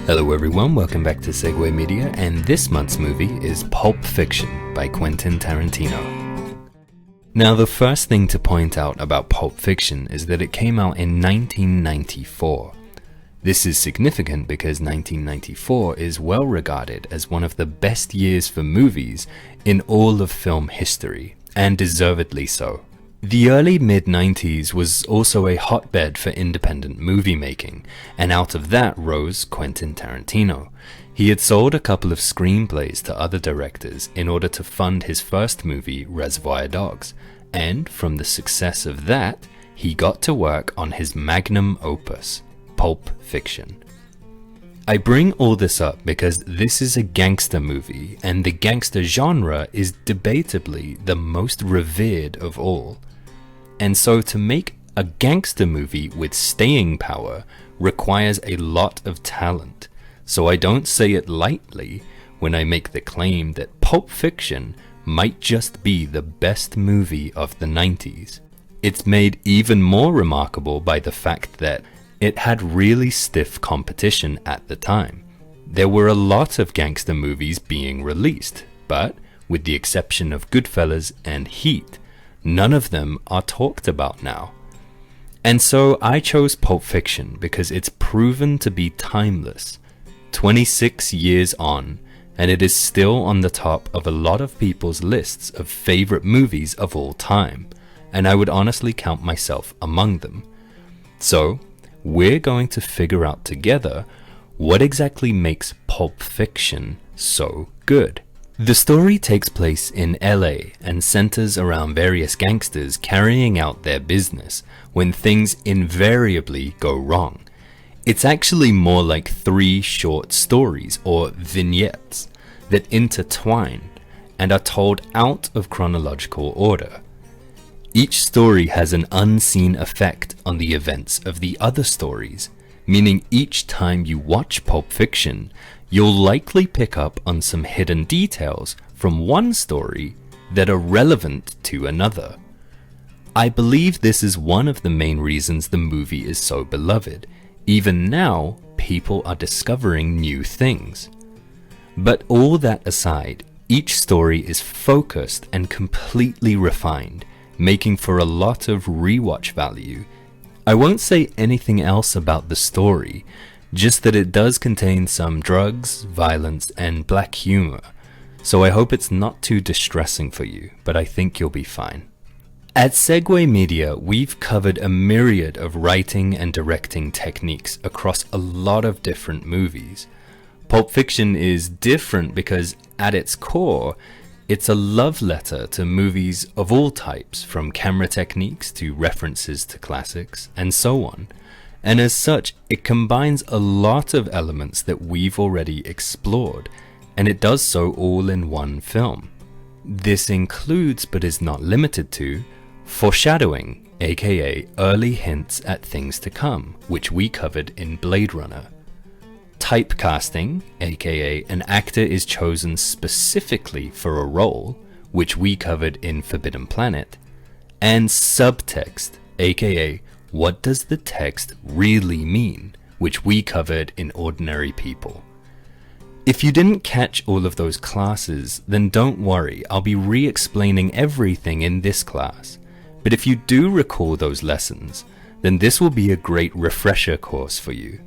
Hello everyone, welcome back to Segue Media, and this month's movie is Pulp Fiction by Quentin Tarantino. Now, the first thing to point out about Pulp Fiction is that it came out in 1994. This is significant because 1994 is well regarded as one of the best years for movies in all of film history, and deservedly so. The early mid-90s was also a hotbed for independent movie making, and out of that rose Quentin Tarantino. He had sold a couple of screenplays to other directors in order to fund his first movie, Reservoir Dogs, and from the success of that, he got to work on his magnum opus, Pulp Fiction. I bring all this up because this is a gangster movie, and the gangster genre is debatably the most revered of all. And so to make a gangster movie with staying power requires a lot of talent. So I don't say it lightly when I make the claim that Pulp Fiction might just be the best movie of the 90s. It's made even more remarkable by the fact that it had really stiff competition at the time. There were a lot of gangster movies being released, but with the exception of Goodfellas and Heat, none of them are talked about now. And so I chose Pulp Fiction because it's proven to be timeless. 26 years on, and it is still on the top of a lot of people's lists of favorite movies of all time, and I would honestly count myself among them. So, we're going to figure out together what exactly makes Pulp Fiction so good. The story takes place in LA and centers around various gangsters carrying out their business when things invariably go wrong. It's actually more like 3 short stories or vignettes that intertwine and are told out of chronological order. Each story has an unseen effect on the events of the other stories, meaning each time you watch Pulp Fiction, you'll likely pick up on some hidden details from one story that are relevant to another. I believe this is one of the main reasons the movie is so beloved. Even now, people are discovering new things. But all that aside, each story is focused and completely refined, making for a lot of rewatch value. I won't say anything else about the story, just that it does contain some drugs, violence, and black humor, so I hope it's not too distressing for you, but I think you'll be fine. At Segue Media, we've covered a myriad of writing and directing techniques across a lot of different movies. Pulp Fiction is different because, at its core, it's a love letter to movies of all types, from camera techniques to references to classics, and so on. And as such, it combines a lot of elements that we've already explored, and it does so all in one film. This includes, but is not limited to, foreshadowing, aka early hints at things to come, which we covered in Blade Runner. Typecasting, aka an actor is chosen specifically for a role, which we covered in Forbidden Planet. And subtext, aka what does the text really mean, which we covered in Ordinary People. If you didn't catch all of those classes, then don't worry, I'll be re-explaining everything in this class. But if you do recall those lessons, then this will be a great refresher course for you.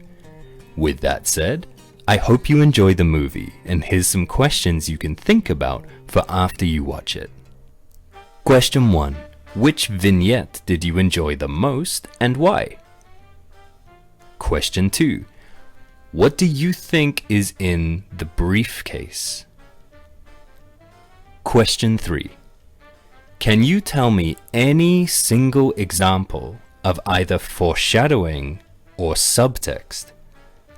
With that said, I hope you enjoy the movie, and here's some questions you can think about for after you watch it. Question 1. Which vignette did you enjoy the most and why? Question 2. What do you think is in the briefcase? Question 3. Can you tell me any single example of either foreshadowing or subtext?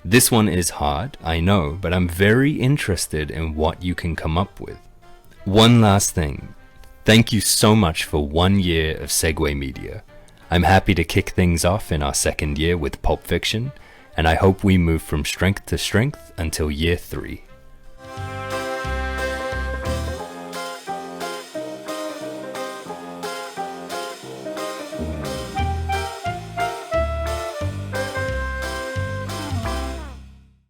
This one is hard, I know, but I'm very interested in what you can come up with. One last thing. Thank you so much for 1 year of Segue Media. I'm happy to kick things off in our second year with Pulp Fiction, and I hope we move from strength to strength until year 3.